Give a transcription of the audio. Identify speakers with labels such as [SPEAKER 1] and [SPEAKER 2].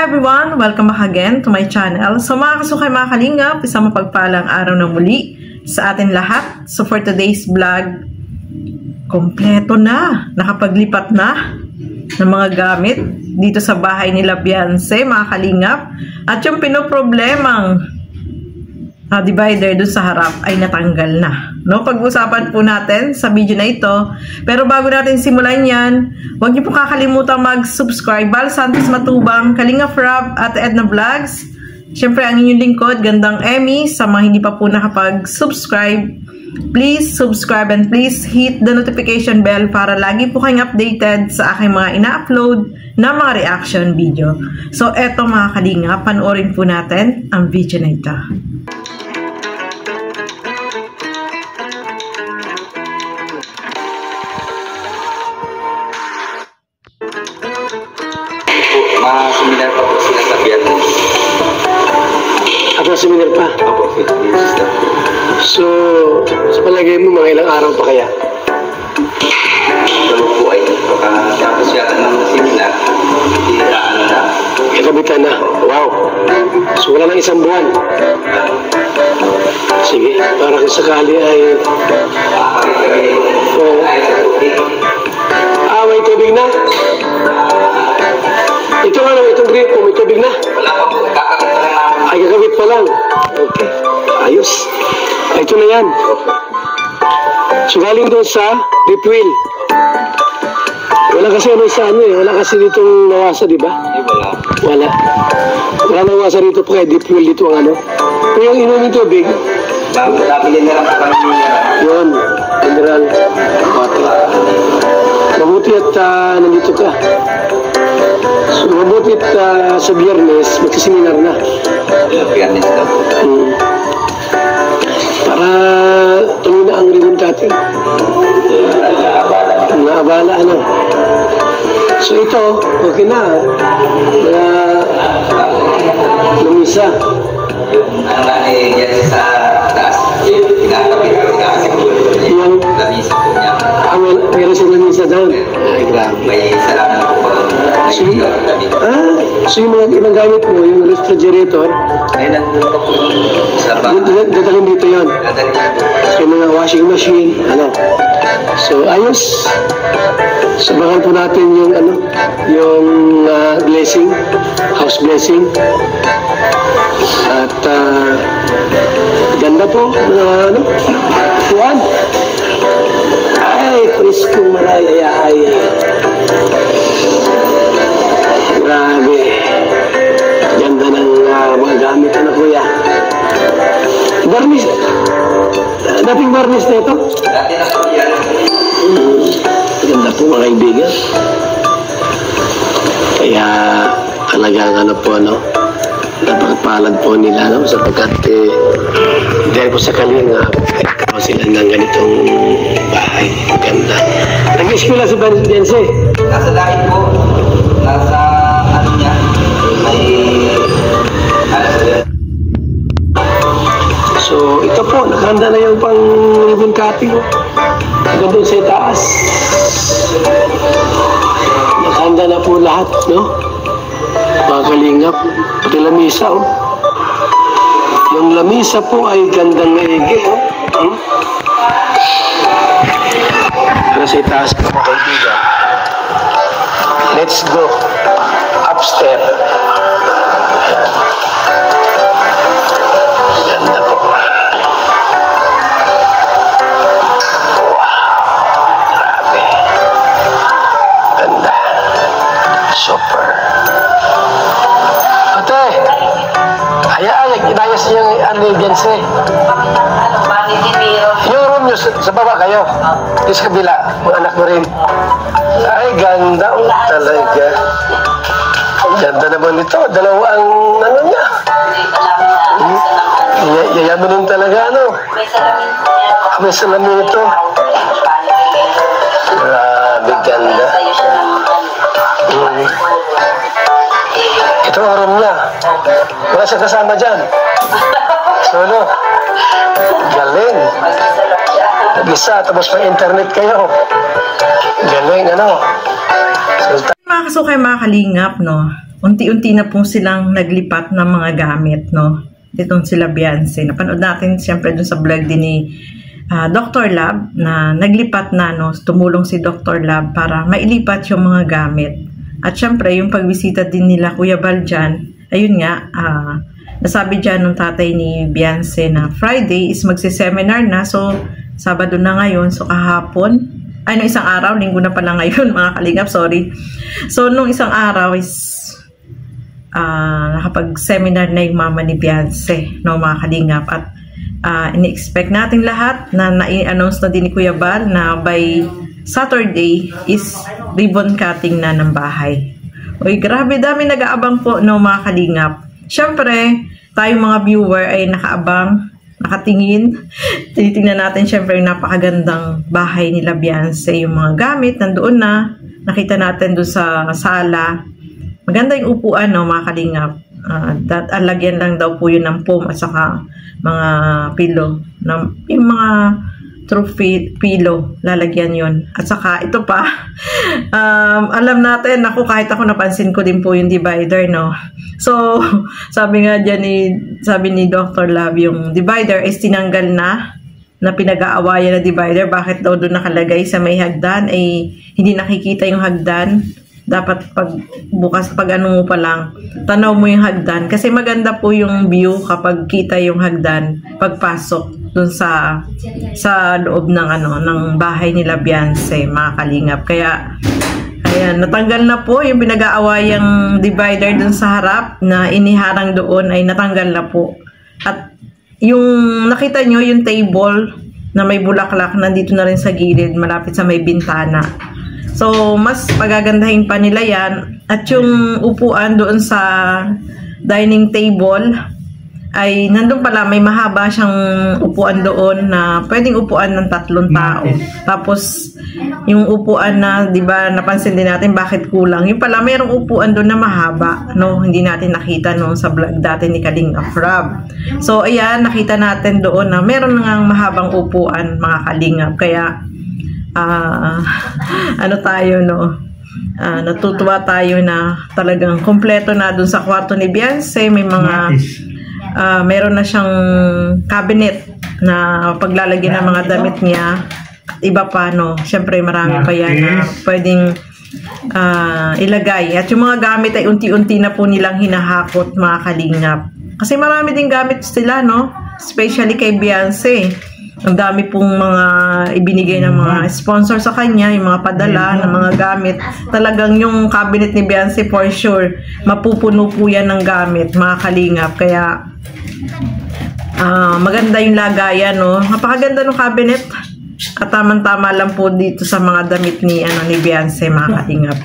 [SPEAKER 1] everyone! Welcome back again to my channel. So mga kasukay, mga kalingap, isang mapagpalang araw na muli sa atin lahat. So for today's vlog, kompleto na, nakapaglipat na ng mga gamit dito sa bahay nila Beyonce, mga kalingap. At yung pinoproblemang divider dun sa harap ay natanggal na. No, pag-usapan po natin sa video na ito. Pero bago natin simulan yan, huwag niyo po kakalimutan mag-subscribe. Val Santos Matubang, Kalingap Rob at Edna Vlogs. Siyempre, ang inyong lingkod, Gandang Emmy. Sa mga hindi pa po nakapag-subscribe, please subscribe and please hit the notification bell para lagi po kayong updated sa aking mga ina-upload na mga reaction video. So, eto mga kalingap, panoorin po natin ang video na ito.
[SPEAKER 2] Seminar pa po sila sa Biyernes.
[SPEAKER 3] Ako seminar pa?
[SPEAKER 2] Opo, fitness.
[SPEAKER 3] So, sa palagay mo, mga ilang araw pa kaya?
[SPEAKER 2] Ito po ay tapos yata ng seminar. Ano na?
[SPEAKER 3] Kakabitan na. Wow. So, wala nang isang buwan. Sige, para kung sakali ay... may tubig na? Ito ano, itong grip mo, may tubig na?
[SPEAKER 2] Wala pa po, kakabit na lang.
[SPEAKER 3] Ay, kakabit pa lang. Okay, ayos. Ito na yan. So, galing doon sa rip wheel. Wala kasi ano sa ano eh, wala kasi ditong nawasa, di ba?
[SPEAKER 2] Ay, wala.
[SPEAKER 3] Wala. Wala nawasa dito pa kaya deep wheel dito ang ano. Kung yung inumin tubig,
[SPEAKER 2] Nabilin na lang po kami mineral.
[SPEAKER 3] yun, mineral water. Mabuti at nandito ka. So, mabuti at sa Biyernes, magsiseminar na.
[SPEAKER 2] Biyernes daw.
[SPEAKER 3] Para tuloy na ang ribbon cutting. Naabala ano. So ito, okay na. Mga lumisa.
[SPEAKER 2] Ano nga eh, yan sa taas. Pinakabit ko kasi po.
[SPEAKER 3] Yung
[SPEAKER 2] Lamisa po niya.
[SPEAKER 3] meron siyang lamisa doon. Ay, grabe.
[SPEAKER 2] May salamin po po.
[SPEAKER 3] So yung mga ibang gamit mo, yung refrigerator,
[SPEAKER 2] Ay, nandun pa po sa bag.
[SPEAKER 3] dadalhin dito yun.
[SPEAKER 2] Dadalhin po.
[SPEAKER 3] So yung mga washing machine, ano. So ayos. Sabahan po natin yung ano, yung blessing, house blessing. At ganda po, ano, puan. Ay, Priskong Maraya, ay. Grabe. Ganda ng mga gamit na kuya. Barnis. Dating barnis na ito.
[SPEAKER 2] Dati na po yan.
[SPEAKER 3] Ganda po mga kaibigan. Kaya talagang ano po ano, napagpalad po nila no, sapagkat dahil po sa Kalingap po sila ng ganitong bahay. Ganda. Nag-eskwela si Beyonce.
[SPEAKER 2] Nasa dahil po. Nasa ano niya. May
[SPEAKER 3] So ito po, nakahanda na yung pang ribbon cutting. Hanggang doon sa taas. Nakahanda na po lahat, no? Mga Kalingap, pati lamisa, oh. Yung lamisa po ay gandang naigi, oh. Pero sa itaas po, mga kaibigan. Let's go upstairs. Ganda po. Wow. Grabe. Ganda. Super. Ate, inayos niya yung ano yung Beyonce. Yung room nyo, sa baba kayo. Yung sa kabila, mga anak mo rin. Ay, ganda. Talaga. Ganda naman ito. Dalawa ang ano niya. Yayamanin talaga, ano? May salamin ito. Grabe, ganda. Ito ang room niya. Wala siya kasama dyan. Solo. Galing. Nag-isa, tapos may internet kayo. Galing, ano?
[SPEAKER 1] Mga kasukay, mga kalingap, no? unti-unti na po silang naglipat ng mga gamit, no? Ditong sila Beyonce. Napanood natin siyempre dun sa vlog din ni Dr. Lab na naglipat na, no? Tumulong si Dr. Lab para mailipat yung mga gamit. At siyempre, yung pagbisita din nila Kuya Bal dyan, ayun nga, nasabi dyan ng tatay ni Beyonce na Friday is magsi-seminar na. So, Sabado na ngayon. So, kahapon, no, isang araw, linggo na pala ngayon, mga kalingap, sorry. So, nung isang araw is nakapag-seminar na yung mama ni Beyonce, no, mga kalingap. At ini-expect natin lahat na na-announce na din ni Kuya Bal na by Saturday is ribbon cutting na ng bahay. Uy, grabe, dami nag-aabang po, no, mga kalingap. Siyempre, tayong mga viewer ay nakaabang, nakatingin. Tinitingnan natin siyempre yung napakagandang bahay nila Beyonce, yung mga gamit nandoon na. Nakita natin doon sa sala. Maganda yung upuan, no, mga kalingap. Alagyan lang daw po yun ng foam at saka mga pillow. Yung mga trophy pillow, lalagyan yun. At saka ito pa, alam natin, kahit ako napansin ko din po yung divider, no. So, sabi nga dyan sabi ni Dr. Lab, yung divider is tinanggal na pinag-aawayan na divider. Bakit daw doon nakalagay sa may hagdan? Hindi nakikita yung hagdan. Dapat pag ano mo pa lang, tanaw mo yung hagdan. Kasi maganda po yung view kapag kita yung hagdan pagpasok dun sa loob ng bahay nila Beyonce, mga kalingap. Kaya, ayan, natanggal na po yung pinag-aawayang divider dun sa harap na iniharang doon ay natanggal na po. At yung nakita nyo, yung table na may bulaklak, nandito na rin sa gilid, malapit sa may bintana. So, mas pagagandahin pa nila yan. At yung upuan doon sa dining table ay nandun pala, may mahaba siyang upuan doon na pwedeng upuan ng 3 tao. Tapos, yung upuan na, di ba, napansin din natin bakit kulang. Yung pala, mayroong upuan doon na mahaba, no? Hindi natin nakita noon sa vlog dati ni Kalingap Rob. So, ayan, nakita natin doon na meron ngang mahabang upuan, mga kalingap. Kaya, natutuwa tayo na talagang kompleto na dun sa kwarto ni Beyonce. May mga meron na siyang cabinet na paglalagyan ng mga damit niya. Iba pa, no, syempre marami pa yan na pwedeng ilagay. At yung mga gamit ay unti-unti na po nilang hinahakot, mga kalingap. Kasi marami din gamit sila, no, especially kay Beyonce. Ang dami pong mga ibinigay ng mga sponsor sa kanya, yung mga padala ng mga gamit. Talagang yung cabinet ni Beyonce for sure, mapupuno po yan ng gamit, mga kalingap. Kaya, maganda yung lagayan, no? Napakaganda ng cabinet. At tamang-tama lang po dito sa mga damit ni Beyonce, mga kalingap.